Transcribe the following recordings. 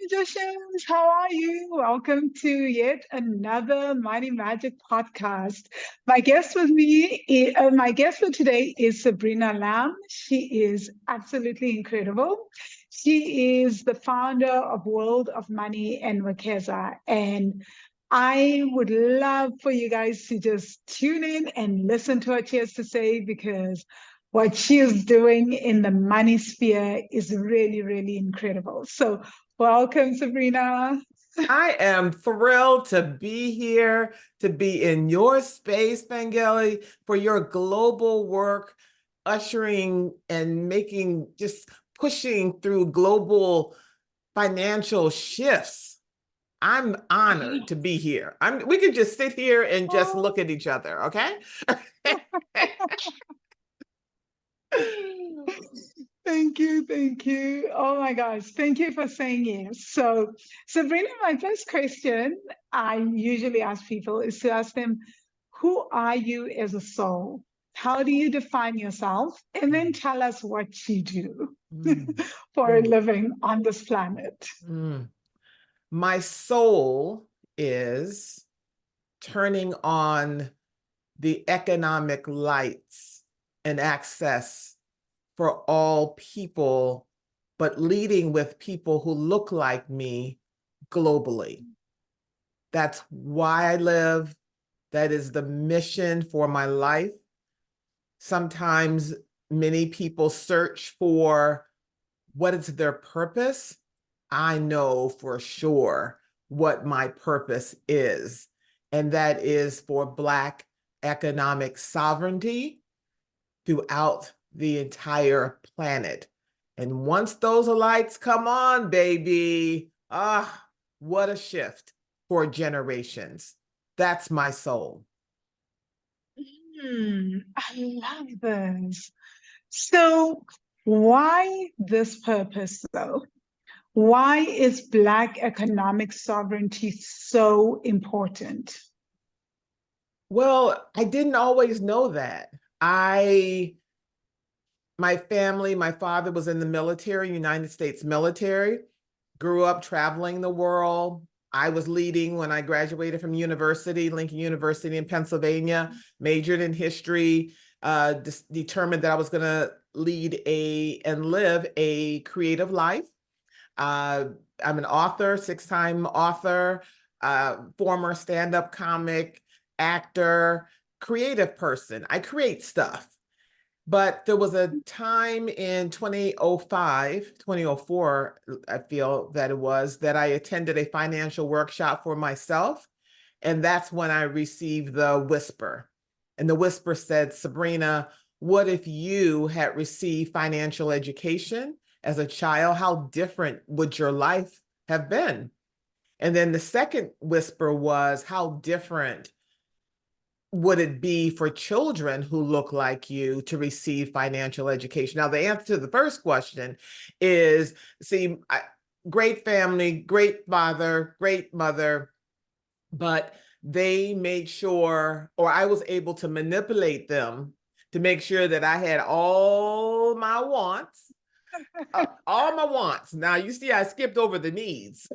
Magicians, how are you? Welcome to yet another Money Magic podcast. My guest for today is Sabrina Lamb. She is absolutely incredible. She is the founder of World of Money and Wekeza, and I would love for you guys to just tune in and listen to what she has to say because what she is doing in the money sphere is really, really incredible. So, welcome, Sabrina. I am thrilled to be here, to be in your space, Vangile, for your global work, ushering and making, just pushing through global financial shifts. I'm honored to be here. We could just sit here and just look at each other, okay? Thank you, thank you. Oh my gosh, thank you for saying yes. So, Sabrina, my first question I usually ask people is to ask them, who are you as a soul? How do you define yourself? And then tell us what you do Mm, for a mm, living on this planet. mm. My soul is turning on the economic lights and access for all people, but leading with people who look like me globally. That's why I live. That is the mission for my life. Sometimes many people search for what is their purpose. I know for sure what my purpose is, and that is for Black economic sovereignty throughout the entire planet. And once those lights come on, baby, what a shift for generations. That's my soul. I love this. So, why this purpose though? Why is Black economic sovereignty so important? Well, I didn't always know that. My family, my father was in the military, United States military, grew up traveling the world. I was leading when I graduated from university, Lincoln University in Pennsylvania, majored in history, determined that I was going to lead and live a creative life. Uh, I'm an author, six-time author, former stand-up comic, actor, creative person. I create stuff. But there was a time in 2005, 2004, I feel that it was, that I attended a financial workshop for myself. And that's when I received the whisper. And the whisper said, Sabrina, what if you had received financial education as a child? How different would your life have been? And then the second whisper was, how different would it be for children who look like you to receive financial education? Now, the answer to the first question is, see, great family, great father, great mother, but they made sure, or I was able to manipulate them to make sure that I had all my wants. All my wants. Now, you see, I skipped over the needs.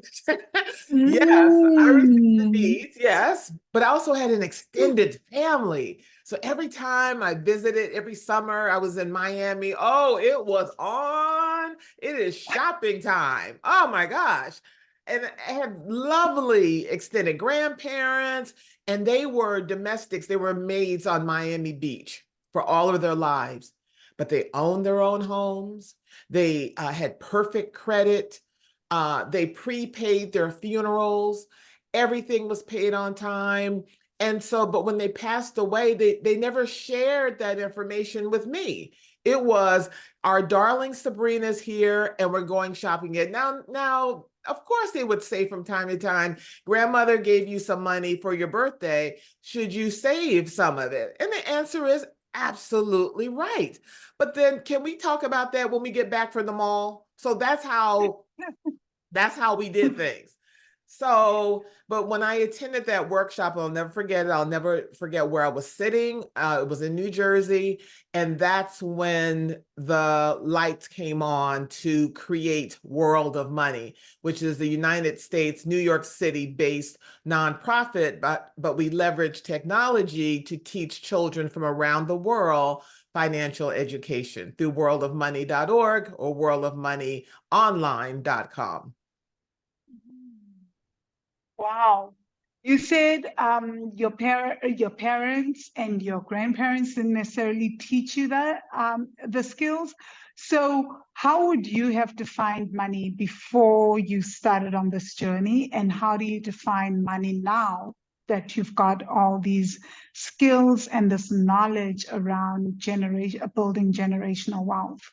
Yes, I received the Mm. needs, yes, but I also had an extended family. So every time I visited, every summer I was in Miami, oh, it was on. It is shopping time. Oh my gosh. And I had lovely extended grandparents, and they were domestics. They were maids on Miami Beach for all of their lives, but they owned their own homes. They had perfect credit. They prepaid their funerals. Everything was paid on time. And so, but when they passed away, they never shared that information with me. It was, our darling Sabrina's here and we're going shopping it. Now, of course, they would say from time to time, grandmother gave you some money for your birthday. Should you save some of it? And the answer is absolutely right. But then can we talk about that when we get back from the mall? So that's how we did things. So, but when I attended that workshop, I'll never forget it. I'll never forget where I was sitting. It was in New Jersey. And that's when the lights came on to create World of Money, which is the United States, New York City based nonprofit, but we leverage technology to teach children from around the world financial education through worldofmoney.org or worldofmoneyonline.com. Wow. You said your parents and your grandparents didn't necessarily teach you that the skills. So how would you have defined money before you started on this journey? And how do you define money now that you've got all these skills and this knowledge around building generational wealth?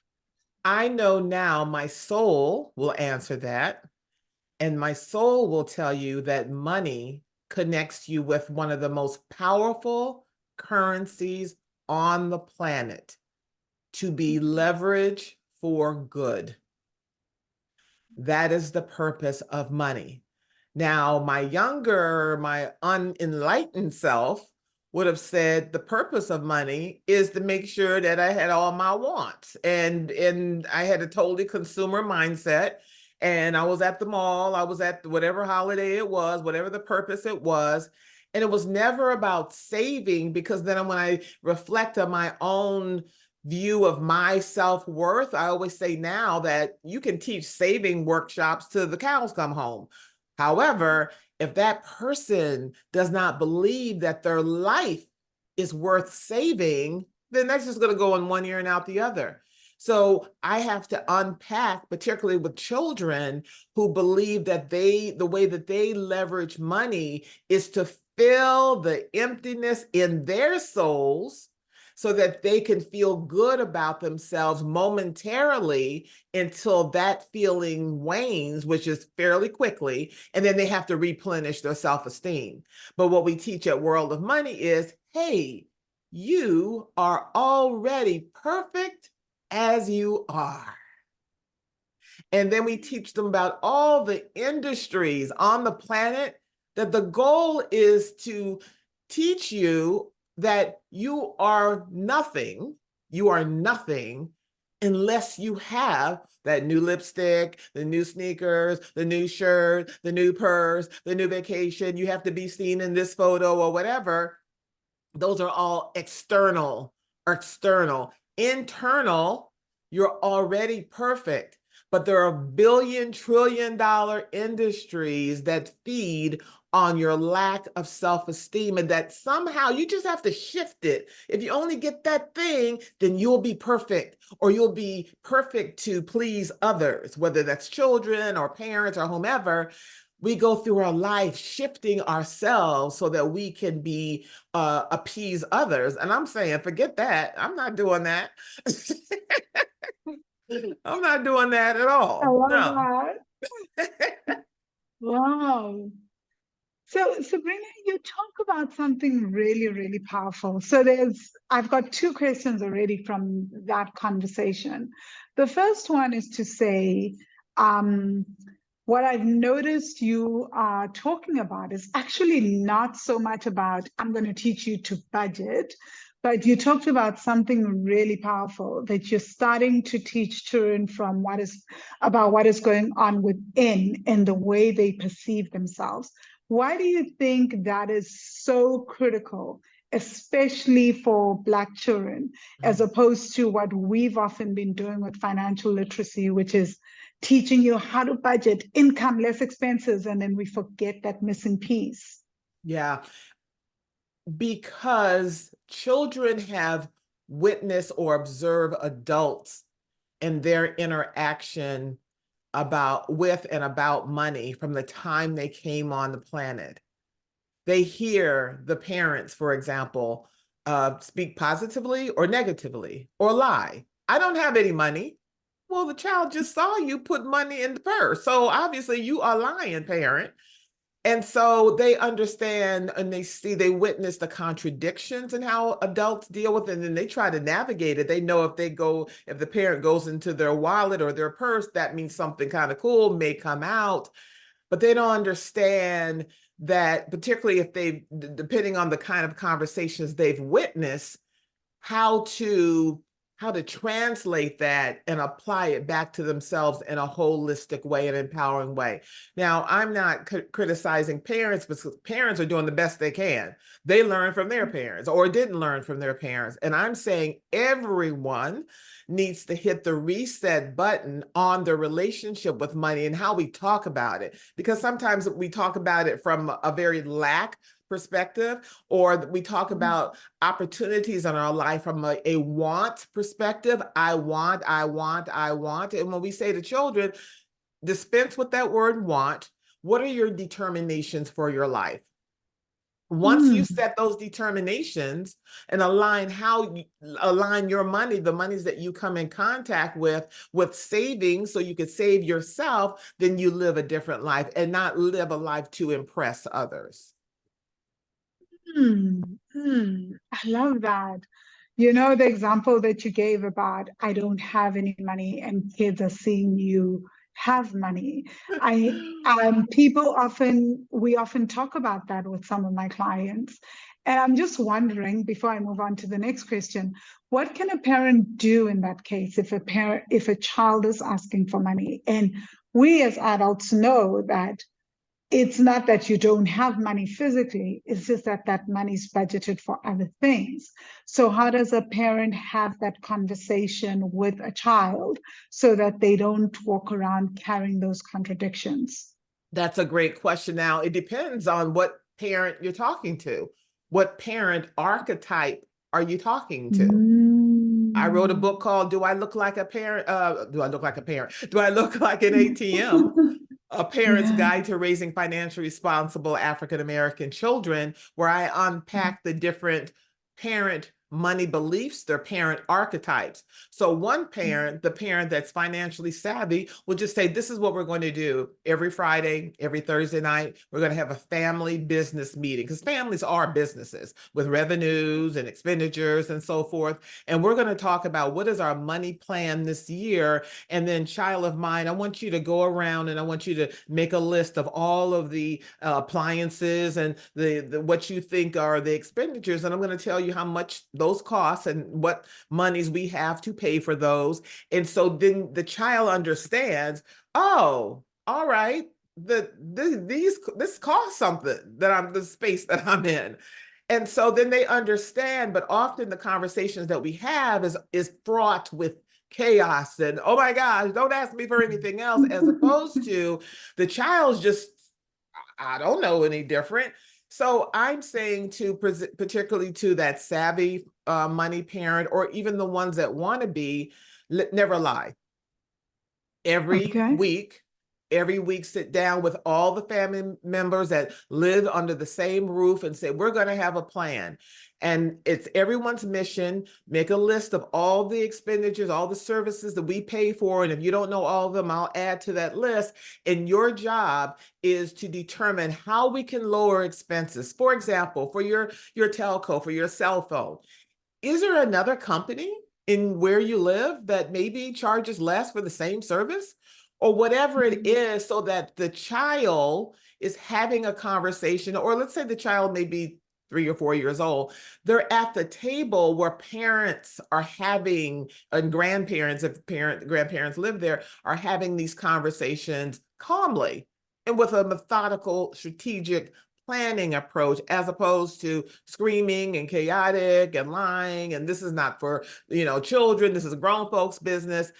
I know now my soul will answer that. And my soul will tell you that money connects you with one of the most powerful currencies on the planet to be leveraged for good. That is the purpose of money. Now, my unenlightened self would have said the purpose of money is to make sure that I had all my wants. And I had a totally consumer mindset. And I was at the mall, I was at whatever holiday it was, whatever the purpose it was. And it was never about saving, because then when I reflect on my own view of my self-worth, I always say now that you can teach saving workshops till the cows come home. However, if that person does not believe that their life is worth saving, then that's just going to go in one ear and out the other. So I have to unpack, particularly with children who believe that the way that they leverage money is to fill the emptiness in their souls so that they can feel good about themselves momentarily until that feeling wanes, which is fairly quickly, and then they have to replenish their self-esteem. But what we teach at World of Money is, hey, you are already perfect as you are. And then we teach them about all the industries on the planet, that the goal is to teach you that you are nothing unless you have that new lipstick, the new sneakers, the new shirt, the new purse, the new vacation. You have to be seen in this photo or whatever. Those are all external. Internal, you're already perfect. But there are billion-trillion-dollar industries that feed on your lack of self-esteem, and that somehow you just have to shift it. If you only get that thing, then you'll be perfect, or you'll be perfect to please others, whether that's children or parents or whomever. We go through our life shifting ourselves so that we can be appease others. And I'm saying, forget that. I'm not doing that. I'm not doing that at I all. love No. that. Wow. So, Sabrina, you talk about something really, really powerful. So I've got two questions already from that conversation. The first one is to say, um, what I've noticed you are talking about is actually not so much about, I'm going to teach you to budget, but you talked about something really powerful, that you're starting to teach children from what is going on within and the way they perceive themselves. Why do you think that is so critical, especially for Black children, as opposed to what we've often been doing with financial literacy, which is teaching you how to budget, income, less expenses, and then we forget that missing piece? Yeah, because children have witnessed or observed adults and their interaction with and about money from the time they came on the planet. They hear the parents, for example, speak positively or negatively or lie. I don't have any money. Well, the child just saw you put money in the purse. So obviously you are lying, parent. And so they understand and they witness the contradictions in how adults deal with it, and then they try to navigate it. They know if if the parent goes into their wallet or their purse, that means something kind of cool may come out. but they don't understand that, particularly if they, depending on the kind of conversations they've witnessed, how to translate that and apply it back to themselves in a holistic way, an empowering way. Now, I'm not criticizing parents, because parents are doing the best they can. They learn from their parents or didn't learn from their parents. And I'm saying everyone needs to hit the reset button on their relationship with money and how we talk about it. Because sometimes we talk about it from a very lack perspective, or we talk about opportunities in our life from a want perspective. I want. And when we say to children, dispense with that word want, what are your determinations for your life? Once you set those determinations and align your money, the monies that you come in contact with savings, so you could save yourself, then you live a different life and not live a life to impress others. I love that. You know, the example that you gave about I don't have any money and kids are seeing you have money. I we often talk about that with some of my clients. And I'm just wondering, before I move on to the next question, what can a parent do in that case if a child is asking for money? And we as adults know that it's not that you don't have money physically, it's just that that money is budgeted for other things. So how does a parent have that conversation with a child so that they don't walk around carrying those contradictions? That's a great question. Now, it depends on what parent you're talking to. What parent archetype are you talking to? I wrote a book called Do I Look Like a Parent? Do I look like a parent? Do I look like an ATM? A Parent's Yeah. Guide to Raising Financially Responsible African American Children, where I unpack the different parent money beliefs, their parent archetypes. So one parent, the parent that's financially savvy, will just say, this is what we're going to do every Friday, every Thursday night. We're going to have a family business meeting, because families are businesses with revenues and expenditures and so forth. And we're going to talk about what is our money plan this year. And then, child of mine, I want you to go around and I want you to make a list of all of the appliances and the what you think are the expenditures. And I'm going to tell you how much those costs and what monies we have to pay for those. And so then the child understands, oh, all right, this costs something, the space that I'm in. And so then they understand, but often the conversations that we have is fraught with chaos and, oh my gosh, don't ask me for anything else, as opposed to the child's just, I don't know any different. So I'm saying particularly to that savvy money parent, or even the ones that want to be, never lie. Every Okay. week, sit down with all the family members that live under the same roof and say, we're going to have a plan. And it's everyone's mission. Make a list of all the expenditures, all the services that we pay for. And if you don't know all of them, I'll add to that list. And your job is to determine how we can lower expenses. For example, for your telco, for your cell phone, is there another company in where you live that maybe charges less for the same service, or whatever it is, so that the child is having a conversation? Or let's say the child may be 3 or 4 years old. They're at the table where parents are having, and grandparents, if grandparents live there, are having these conversations calmly and with a methodical, strategic planning approach, as opposed to screaming and chaotic and lying. And this is not for, children. This is grown folks' business.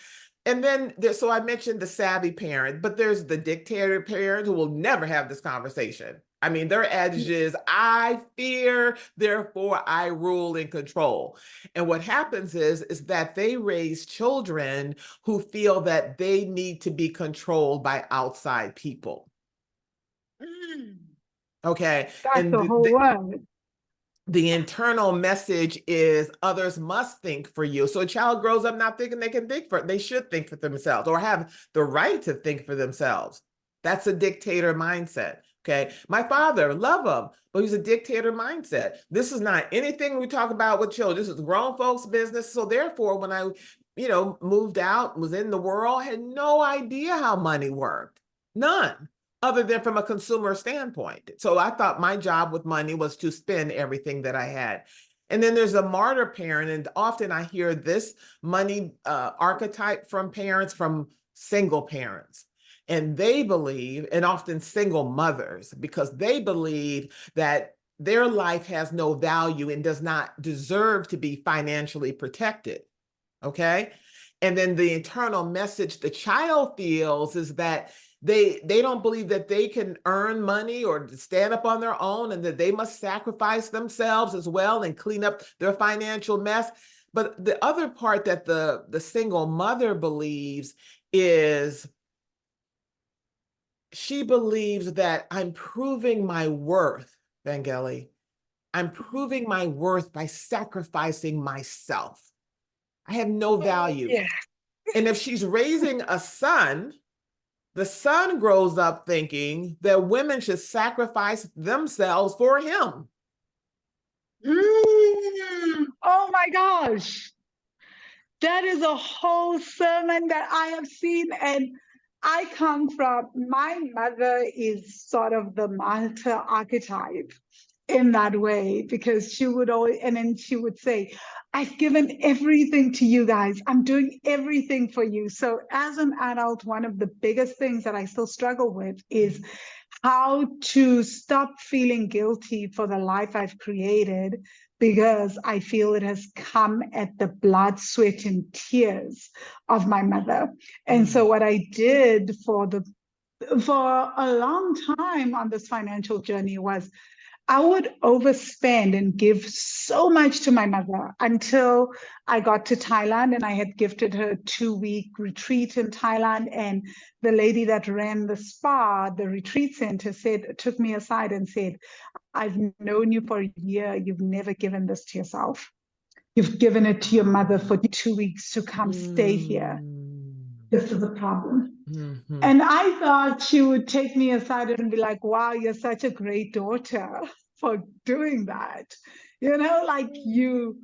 And then so I mentioned the savvy parent, but there's the dictator parent who will never have this conversation. I mean, their adage is, I fear, therefore I rule and control. And what happens is that they raise children who feel that they need to be controlled by outside people. Okay. That's And the whole word. the internal message is others must think for you. So a child grows up not thinking they should think for themselves, or have the right to think for themselves. That's a dictator mindset. Okay. My father, love him, but he's a dictator mindset. This is not anything we talk about with children. This is grown folks' business. So therefore, when I, moved out, was in the world, had no idea how money worked. None. other than from a consumer standpoint. So I thought my job with money was to spend everything that I had. And then there's a martyr parent, and often I hear this money archetype from parents, from single parents. And they believe, and often single mothers, because they believe that their life has no value and does not deserve to be financially protected. Okay. And then the internal message the child feels is that they don't believe that they can earn money or stand up on their own, and that they must sacrifice themselves as well and clean up their financial mess. But the other part that the single mother believes is, she believes that I'm proving my worth, Vangile. I'm proving my worth by sacrificing myself. I have no value. Yeah. And if she's raising a son, the son grows up thinking that women should sacrifice themselves for him. Oh my gosh. That is a whole sermon that I have seen. And I come from, my mother is sort of the martyr archetype in that way, because she would always, and then she would say, I've given everything to you guys. I'm doing everything for you. So as an adult, one of the biggest things that I still struggle with is how to stop feeling guilty for the life I've created, because I feel it has come at the blood, sweat, and tears of my mother. And so what I did for a long time on this financial journey was I would overspend and give so much to my mother until I got to Thailand, and I had gifted her a 2-week retreat in Thailand. And the lady that ran the spa, the retreat center, took me aside and said, I've known you for a year. You've never given this to yourself. You've given it to your mother for 2 weeks to come stay here. This is a problem. Mm-hmm. And I thought she would take me aside and be like, wow, you're such a great daughter for doing that. Like you.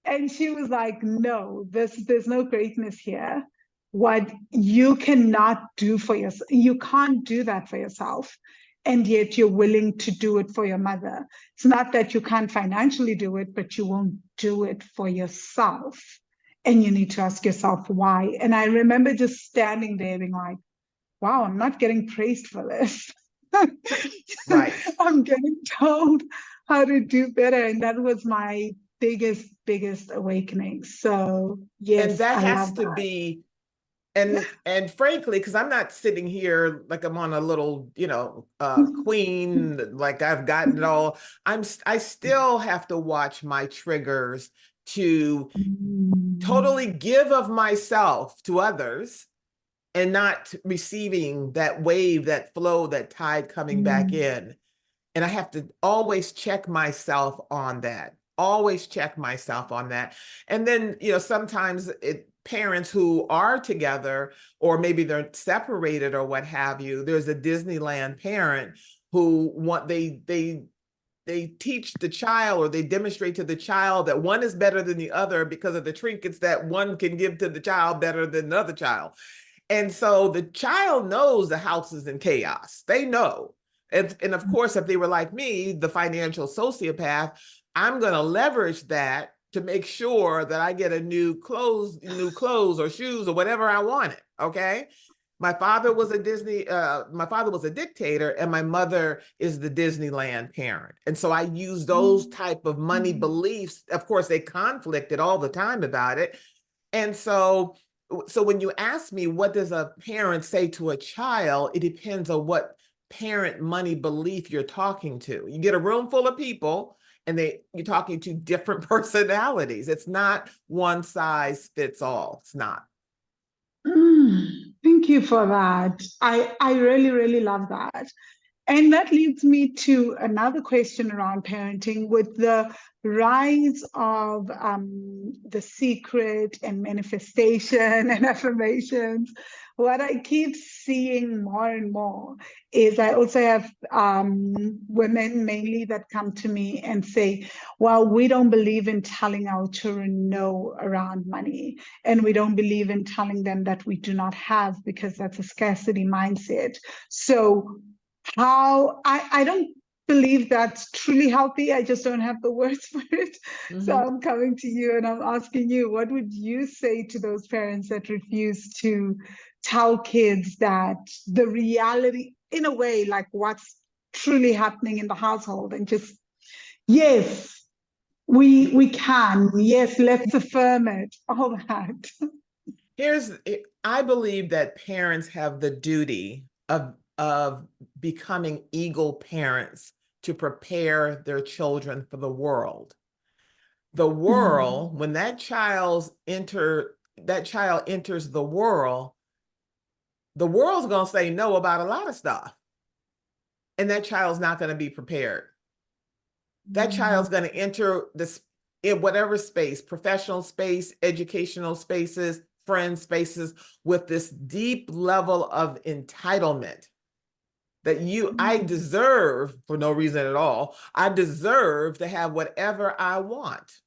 And she was like, no, there's no greatness here. What you cannot do for yourself, you can't do that for yourself. And yet you're willing to do it for your mother. It's not that you can't financially do it, but you won't do it for yourself. And you need to ask yourself why. And I remember just standing there being like, wow, I'm not getting praised for this. Right. I'm getting told how to do better. And that was my biggest awakening. So And yes, that I has love to that. be, and frankly, because I'm not sitting here like I'm on a little, queen, like I've gotten it all. I still have to watch my triggers to totally give of myself to others and not receiving that wave, that flow, that tide coming back in. And I have to always check myself on that, always check myself on that. And then, sometimes parents who are together, or maybe they're separated or what have you, there's a Disneyland parent who they teach the child, or they demonstrate to the child that one is better than the other because of the trinkets that one can give to the child better than another child. And so the child knows the house is in chaos. They know. And of course, if they were like me, the financial sociopath, I'm going to leverage that to make sure that I get a new clothes or shoes or whatever I wanted. Okay. My father was a dictator, and my mother is the Disneyland parent. And so I use those type of money beliefs. Of course, they conflicted all the time about it. And so when you ask me, what does a parent say to a child, it depends on what parent money belief you're talking to. You get a room full of people, and you're talking to different personalities. It's not one size fits all. It's not. Thank you for that. I really, really love that. And that leads me to another question around parenting. With the rise of The Secret and manifestation and affirmations, what I keep seeing more and more is I also have women mainly that come to me and say, well, we don't believe in telling our children no around money. And we don't believe in telling them that we do not have, because that's a scarcity mindset. So how I don't believe that's truly healthy. I just don't have the words for it. So Mhm. I'm coming to you and I'm asking you, what would you say to those parents that refuse to tell kids that the reality, in a way, like what's truly happening in the household, and just, yes, we can, yes, let's affirm it, all that. I believe that parents have the duty of becoming eagle parents to prepare their children for the world. The Mm, world, when that child enters the world's going to say no about a lot of stuff, and that child's not going to be prepared. That child's going to enter this in whatever space, professional space, educational spaces, friend spaces, with this deep level of entitlement that I mm, deserve for no reason at all. I deserve to have whatever I want,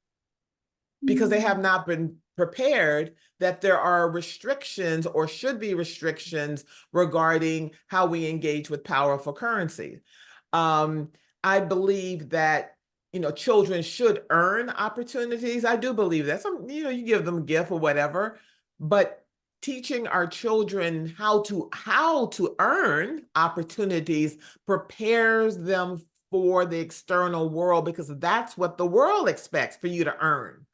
because they have mm, not been prepared that there are restrictions, or should be restrictions, regarding how we engage with powerful currency. Um, I believe that, children should earn opportunities. I do believe that. You give them a gift or whatever, but teaching our children how to earn opportunities prepares them for the external world, because that's what the world expects for you to earn.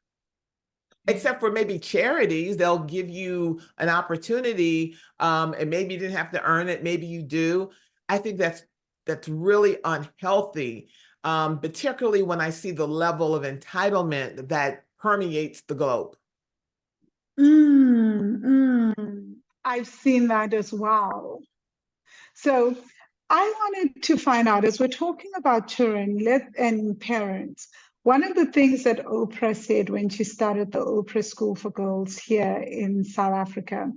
Except for maybe charities, they'll give you an opportunity, and maybe you didn't have to earn it, maybe you do. I think that's really unhealthy, particularly when I see the level of entitlement that permeates the globe. I've seen that as well. So I wanted to find out, as we're talking about children and parents, one of the things that Oprah said when she started the Oprah School for Girls here in South Africa,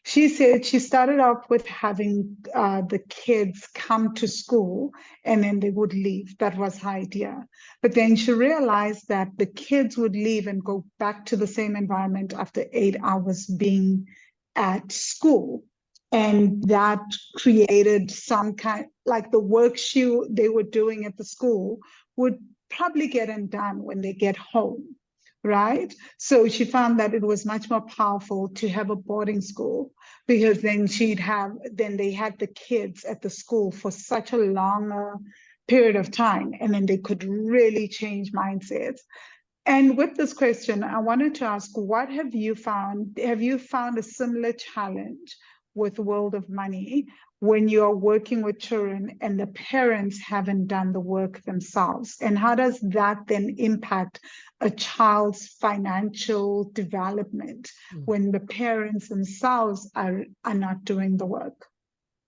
she said she started off with having the kids come to school and then they would leave. That was her idea. But then she realized that the kids would leave and go back to the same environment after 8 hours being at school, and that created some kind, like the work they were doing at the school would probably get undone when they get home, right? So she found that it was much more powerful to have a boarding school, because then they had the kids at the school for such a longer period of time, and then they could really change mindsets. And with this question, I wanted to ask, what have you found? Have you found a similar challenge with World of Money when you're working with children and the parents haven't done the work themselves? And how does that then impact a child's financial development Mm. when the parents themselves are not doing the work?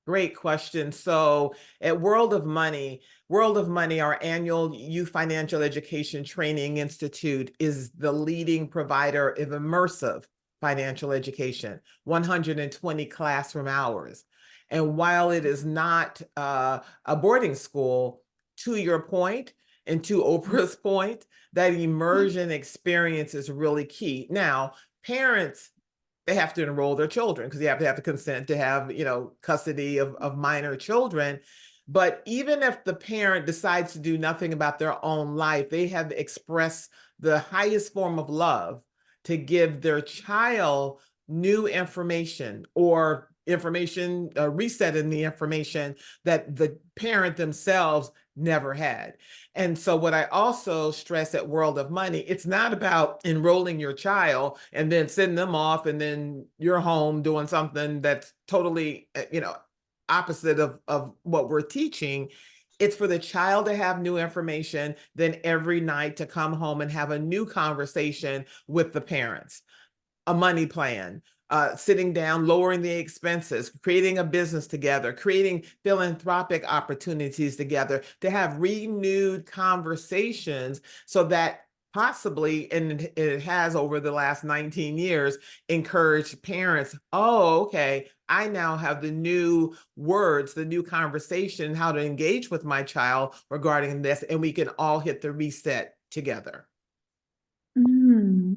Great question. So at World of Money, our annual youth financial education training institute, is the leading provider of immersive financial education, 120 classroom hours. And while it is not a boarding school, to your point, and to Oprah's point, that immersion experience is really key. Now, parents, they have to enroll their children, because you have to have the consent to have, custody of minor children. But even if the parent decides to do nothing about their own life, they have expressed the highest form of love to give their child new information, or information, reset in the information that the parent themselves never had. And so what I also stress at World of Money, it's not about enrolling your child and then sending them off and then you're home doing something that's totally, opposite of what we're teaching. It's for the child to have new information, then every night to come home and have a new conversation with the parents, a money plan, sitting down, lowering the expenses, creating a business together, creating philanthropic opportunities together, to have renewed conversations, so that possibly, and it has over the last 19 years, encouraged parents, oh, okay, I now have the new words, the new conversation, how to engage with my child regarding this, and we can all hit the reset together. Mm.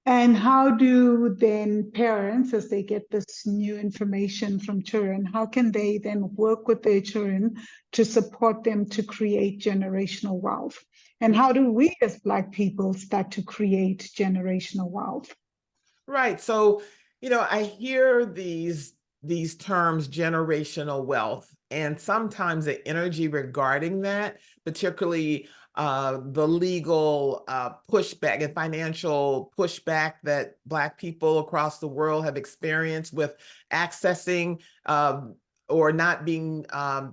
And how do then parents, as they get this new information from children, how can they then work with their children to support them to create generational wealth? And how do we as Black people start to create generational wealth? Right. So, I hear these terms generational wealth, and sometimes the energy regarding that, particularly the legal pushback and financial pushback that Black people across the world have experienced with accessing or not being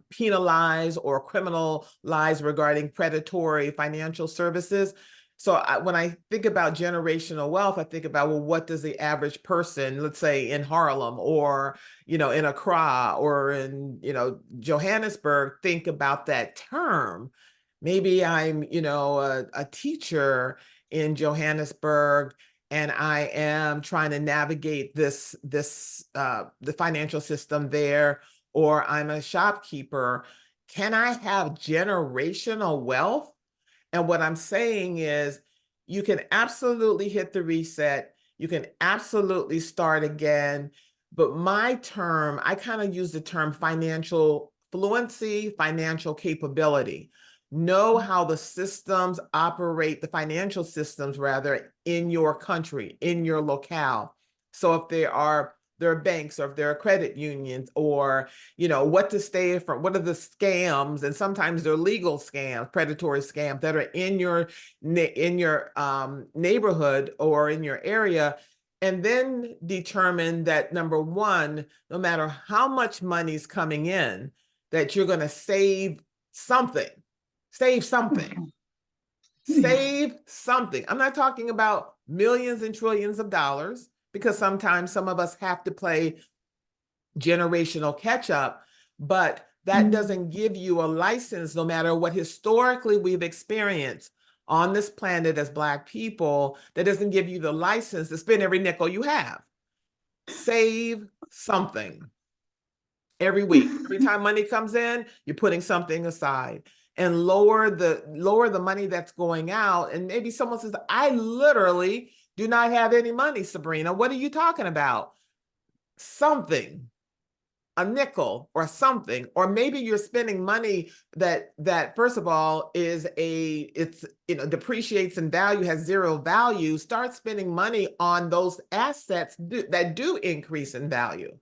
penalized or criminalized regarding predatory financial services. So when I think about generational wealth, I think about, well, what does the average person, let's say in Harlem or, in Accra or in, Johannesburg, think about that term? Maybe I'm, a teacher in Johannesburg, and I am trying to navigate the financial system there, or I'm a shopkeeper. Can I have generational wealth? And what I'm saying is, you can absolutely hit the reset. You can absolutely start again. But my term, I kind of use the term financial fluency, financial capability. Know how the systems operate, the financial systems rather, in your country, in your locale. So if there are banks, or if there are credit unions, or what to stay from, what are the scams, and sometimes they're legal scams, predatory scams that are in your neighborhood or in your area. And then determine that, number one, no matter how much money's coming in, that you're going to save something. Save something. Okay. Yeah. Save something. I'm not talking about millions and trillions of dollars, because sometimes some of us have to play generational catch up, but that doesn't give you a license, no matter what historically we've experienced on this planet as Black people, that doesn't give you the license to spend every nickel you have. Save something every week. Every time money comes in, you're putting something aside, and lower the money that's going out. And maybe someone says, I literally do not have any money, Sabrina. What are you talking about? Something, a nickel or something. Or maybe you're spending money that first of all it's depreciates in value, has zero value. Start spending money on those assets that do increase in value.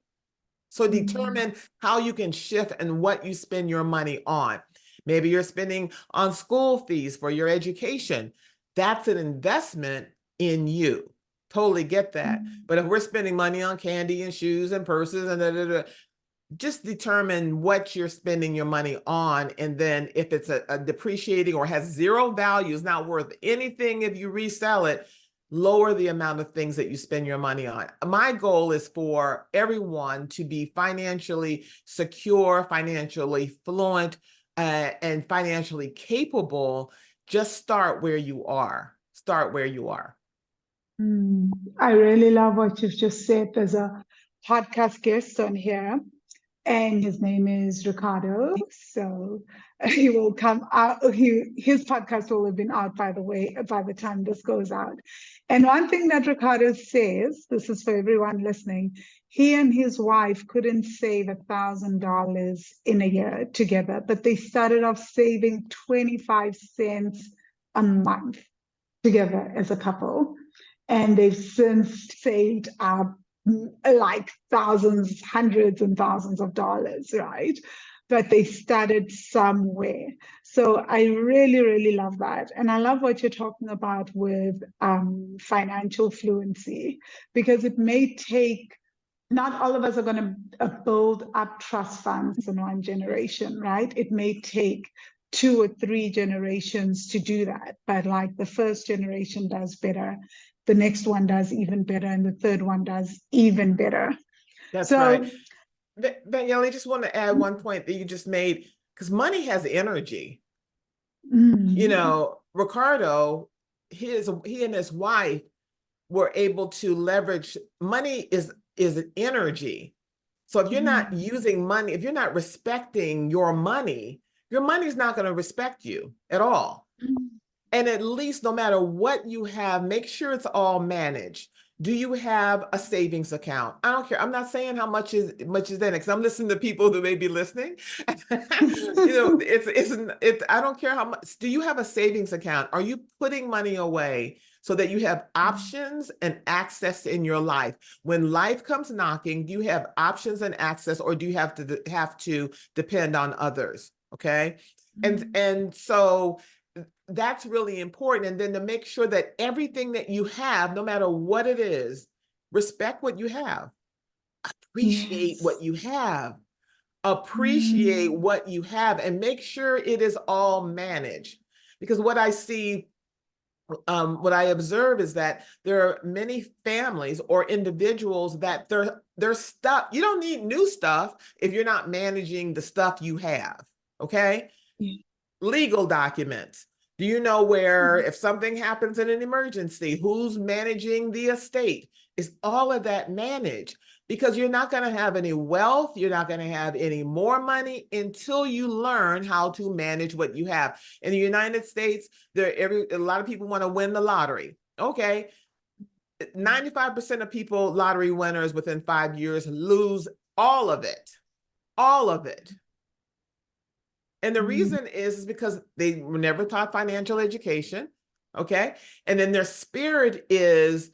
So determine how you can shift and what you spend your money on. Maybe you're spending on school fees for your education. That's an investment in you. Totally get that. But if we're spending money on candy and shoes and purses and just determine what you're spending your money on. And then if it's a depreciating or has zero value, is not worth anything if you resell it, lower the amount of things that you spend your money on. My goal is for everyone to be financially secure, financially fluent, and financially capable. Just start where you are. Start where you are. I really love what you've just said. There's a podcast guest on here, and his name is Ricardo. So he will come out. His podcast will have been out, by the way, by the time this goes out. And one thing that Ricardo says, this is for everyone listening, he and his wife couldn't save $1,000 in a year together, but they started off saving 25 cents a month together as a couple. And they've since saved up like thousands, hundreds and thousands of dollars, right? But they started somewhere. So I really, really love that. And I love what you're talking about with financial fluency, because it may take, not all of us are going to build up trust funds in one generation, right? It may take 2 or 3 generations to do that. But like the first generation does better, the next one does even better, and the third one does even better. That's So, right. Vangile, I just want to add one point that you just made, because money has energy. Ricardo, he and his wife were able to leverage money is an energy. So if you're not using money, if you're not respecting your money's not going to respect you at all. And at least no matter what you have, make sure it's all managed. Do you have a savings account? I don't care. I'm not saying how much is in it, because I'm listening to people who may be listening. It's I don't care how much. Do you have a savings account? Are you putting money away so that you have options and access in your life? When life comes knocking, do you have options and access, or do you have to depend on others? Okay. And so that's really important. And then to make sure that everything that you have, no matter what it is, respect what you have, appreciate what you have, appreciate what you have, and make sure it is all managed. Because what I see, what I observe is that there are many families or individuals that their stuff, you don't need new stuff if you're not managing the stuff you have. Okay. Legal documents. Do you know where, if something happens in an emergency, who's managing the estate? Is all of that managed? Because you're not going to have any wealth, you're not going to have any more money until you learn how to manage what you have. In the United States, a lot of people want to win the lottery. Okay. 95% of people, lottery winners within 5 years, lose all of it. All of it. And the reason is because they were never taught financial education. Okay. And then their spirit is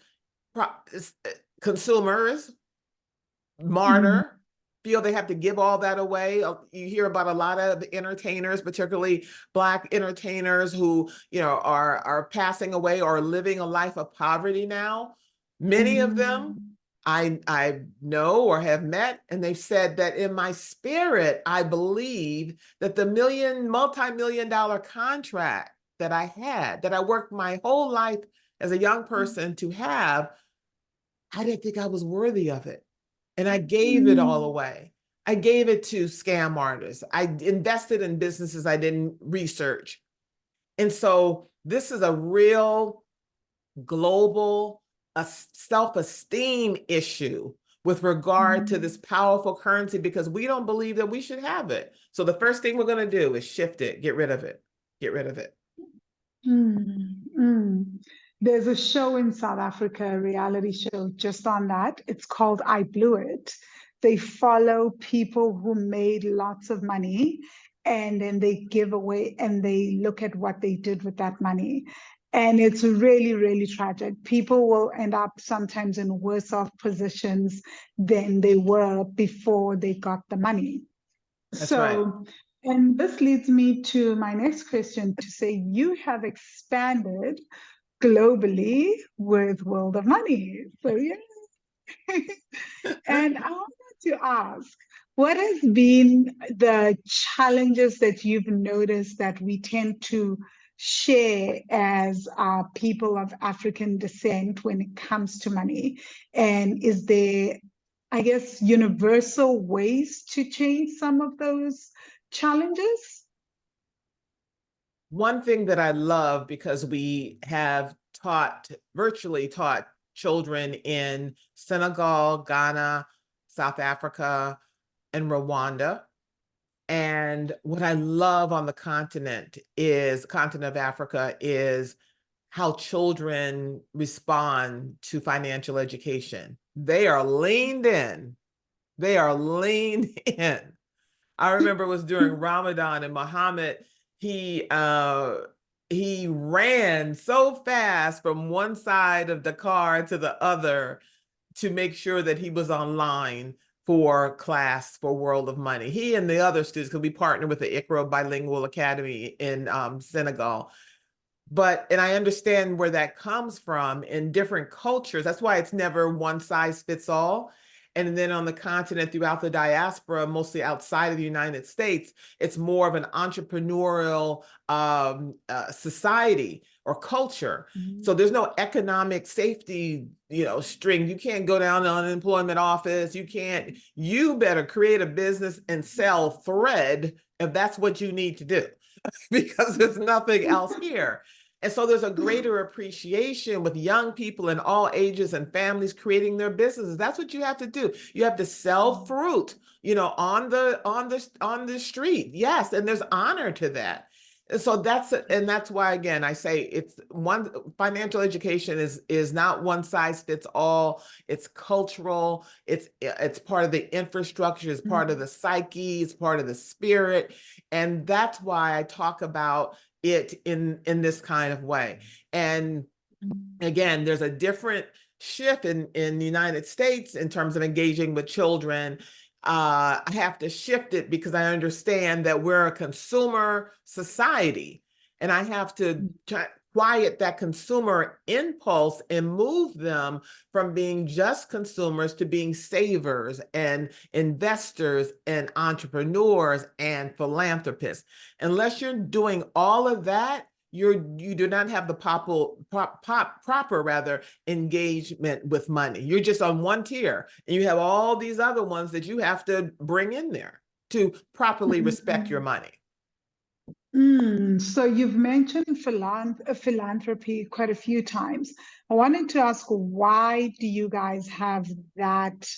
consumers, martyr, feel they have to give all that away. You hear about a lot of entertainers, particularly Black entertainers who, are passing away or living a life of poverty now. Many of them I know or have met, and they've said that in my spirit, I believe that the multi-million-dollar contract that I had, that I worked my whole life as a young person to have, I didn't think I was worthy of it. And I gave it all away. I gave it to scam artists. I invested in businesses I didn't research. And so this is a real global self-esteem issue with regard to this powerful currency, because we don't believe that we should have it. So the first thing we're going to do is shift it, get rid of it, get rid of it. There's a show in South Africa, a reality show just on that. It's called I Blew It. They follow people who made lots of money, and then they give away and they look at what they did with that money. And it's really, really tragic. People will end up sometimes in worse off positions than they were before they got the money. That's right. And this leads me to my next question to say you have expanded globally with World of Money. So yeah. And I wanted to ask, what has been the challenges that you've noticed that we tend to share as people of African descent when it comes to money? And is there, I guess, universal ways to change some of those challenges? One thing that I love, because we have virtually taught children in Senegal, Ghana, South Africa, and Rwanda. And what I love on the continent of Africa, is how children respond to financial education. They are leaned in. They are leaned in. I remember it was during Ramadan, and Muhammad, he ran so fast from one side of the car to the other to make sure that he was online for class for World of Money. He and the other students, because we partnered with the Ikra Bilingual Academy in Senegal. And I understand where that comes from in different cultures. That's why it's never one size fits all. And then on the continent, throughout the diaspora, mostly outside of the United States, it's more of an entrepreneurial society or culture. So there's no economic safety, string. You can't go down to the unemployment office. You better create a business and sell thread if that's what you need to do, because there's nothing else here. And so there's a greater appreciation with young people in all ages and families creating their businesses. That's what you have to do. You have to sell fruit, on the street. Yes, and there's honor to that. So that's why, again, I say it's one, financial education is not one size fits all. It's cultural. It's part of the infrastructure. It's part of the psyche. It's part of the spirit, and that's why I talk about it in this kind of way. And again, there's a different shift in the United States in terms of engaging with children. I have to shift it because I understand that we're a consumer society, and I have to quiet that consumer impulse and move them from being just consumers to being savers and investors and entrepreneurs and philanthropists. Unless you're doing all of that, you do not have the proper rather engagement with money. You're just on one tier, and you have all these other ones that you have to bring in there to properly respect your money. So you've mentioned philanthropy quite a few times. I wanted to ask, why do you guys have that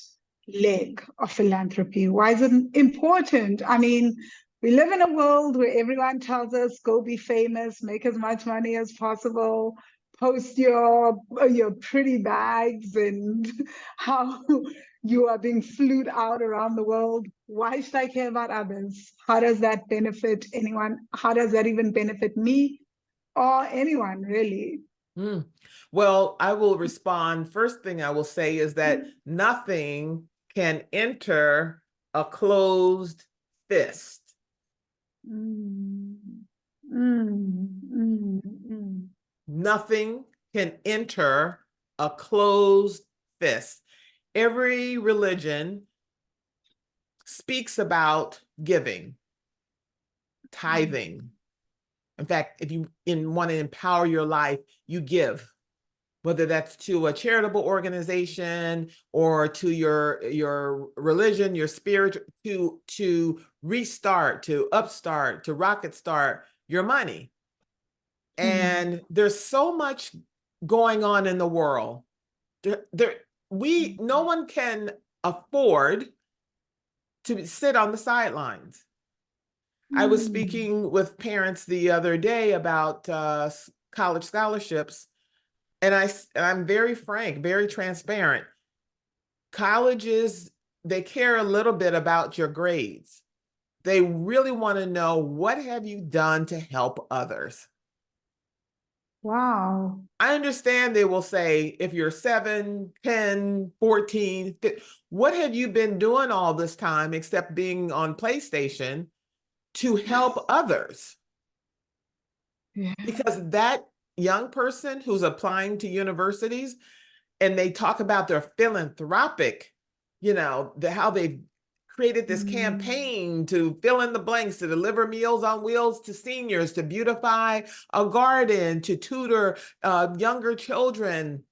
leg of philanthropy? Why is it important? I mean, we live in a world where everyone tells us, go be famous, make as much money as possible, post your pretty bags and how you are being flued out around the world. Why should I care about others? How does that benefit anyone? How does that even benefit me or anyone, really? Mm. Well, I will respond. First thing I will say is that nothing can enter a closed fist. Mm, mm, mm, mm. Nothing can enter a closed fist. Every religion speaks about giving, tithing. In fact, if you want to empower your life, you give, whether that's to a charitable organization or to your religion, your spirit, to restart, to upstart, to rocket start your money. And there's so much going on in the world. No one can afford to sit on the sidelines. I was speaking with parents the other day about college scholarships, and I'm very frank, very transparent. Colleges, they care a little bit about your grades. They really want to know, what have you done to help others? Wow. I understand they will say, if you're 7, 10, 14, what have you been doing all this time except being on PlayStation to help others? Yeah. Because that young person who's applying to universities and they talk about their philanthropic, how they've created this campaign to fill in the blanks, to deliver Meals on Wheels to seniors, to beautify a garden, to tutor younger children.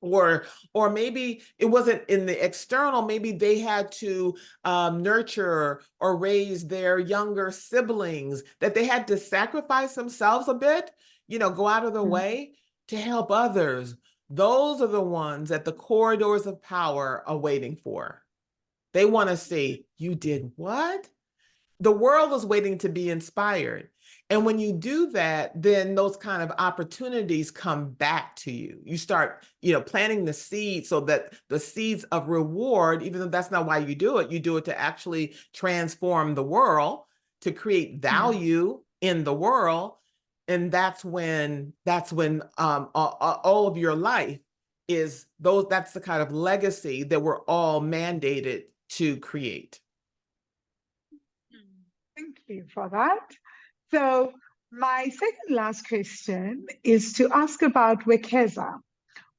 Or maybe it wasn't in the external, maybe they had to nurture or raise their younger siblings, that they had to sacrifice themselves a bit, go out of their way to help others. Those are the ones at the corridors of power are waiting for. They want to say, you did what? The world is waiting to be inspired. And when you do that, then those kind of opportunities come back to you. You start, planting the seeds, so that the seeds of reward, even though that's not why you do it to actually transform the world, to create value in the world. And that's when all of your life that's the kind of legacy that we're all mandated to create. Thank you for that. So my second last question is to ask about Wekeza.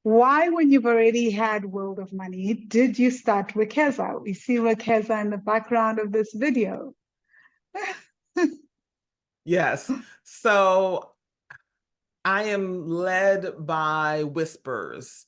Why, when you've already had World of Money, did you start Wekeza? We see Wekeza in the background of this video. Yes. So I am led by whispers.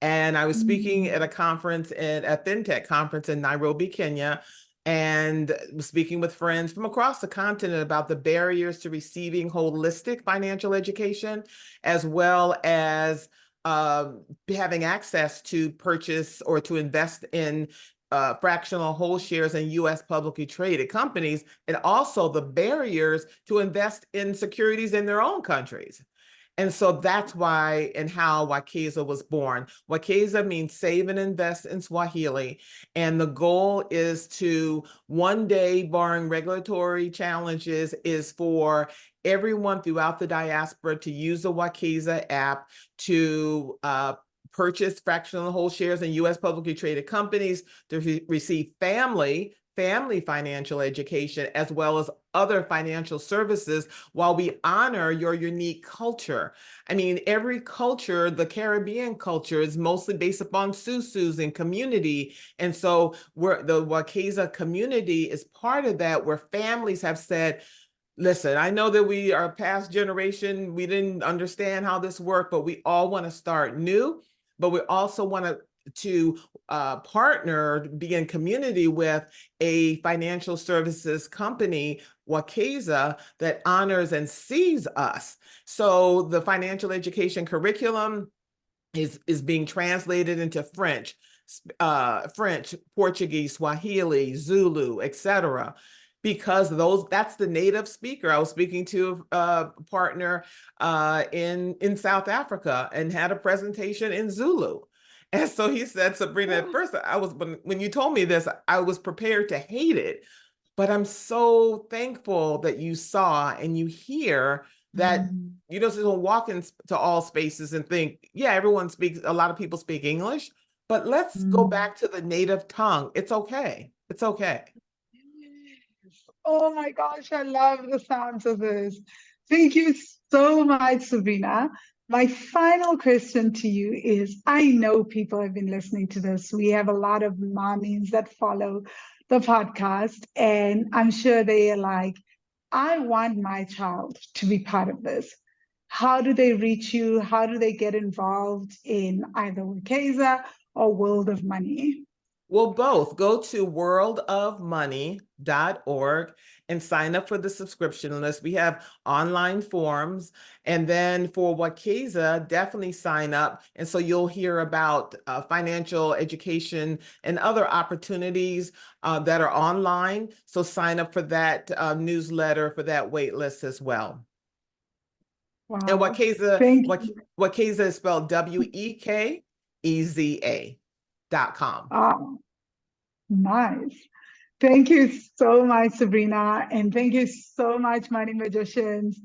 And I was speaking at a fintech conference in Nairobi, Kenya, and was speaking with friends from across the continent about the barriers to receiving holistic financial education, as well as having access to purchase or to invest in fractional whole shares in U.S. publicly traded companies, and also the barriers to invest in securities in their own countries. And so that's why and how Wekeza was born. Wekeza means save and invest in Swahili. And the goal is to one day, barring regulatory challenges, is for everyone throughout the diaspora to use the Wekeza app to purchase fractional whole shares in U.S. publicly traded companies, to receive family financial education, as well as other financial services, while we honor your unique culture. I mean, every culture, the Caribbean culture, is mostly based upon susus and community. And so the Wekeza community is part of that, where families have said, listen, I know that we are past generation, we didn't understand how this worked, but we all want to start new, but we also want to partner, be in community with a financial services company, Wekeza, that honors and sees us. So the financial education curriculum is being translated into French, Portuguese, Swahili, Zulu, etc. Because that's the native speaker. I was speaking to a partner in South Africa and had a presentation in Zulu. And so he said, Sabrina, at first when you told me this, I was prepared to hate it, but I'm so thankful that you saw and you hear that you don't just walk into all spaces and think, yeah, a lot of people speak English, but let's go back to the native tongue. It's okay. It's okay. Oh my gosh, I love the sounds of this. Thank you so much, Sabrina. My final question to you is, I know people have been listening to this. We have a lot of mommies that follow the podcast, and I'm sure they are like, I want my child to be part of this. How do they reach you? How do they get involved in either Wekeza or World of Money? Well, both. Go to worldofmoney.org and sign up for the subscription list. We have online forms. And then for Wekeza, definitely sign up. And so you'll hear about financial education and other opportunities that are online. So sign up for that newsletter, for that wait list as well. Wow. And Wekeza is spelled WEKEZA.com. Oh, nice. Thank you so much, Sabrina. And thank you so much, Money Magicians.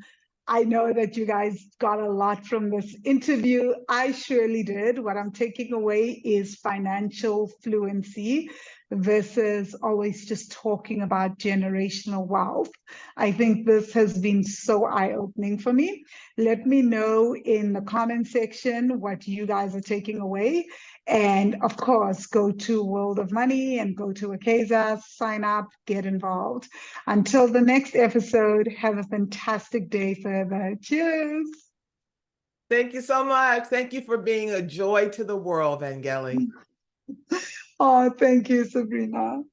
I know that you guys got a lot from this interview. I surely did. What I'm taking away is financial fluency versus always just talking about generational wealth. I think this has been so eye-opening for me. Let me know in the comment section what you guys are taking away. And of course, go to World of Money and go to Wekeza, sign up, get involved. Until the next episode, have a fantastic day further. Cheers. Thank you so much. Thank you for being a joy to the world, Vangile. Oh, thank you, Sabrina.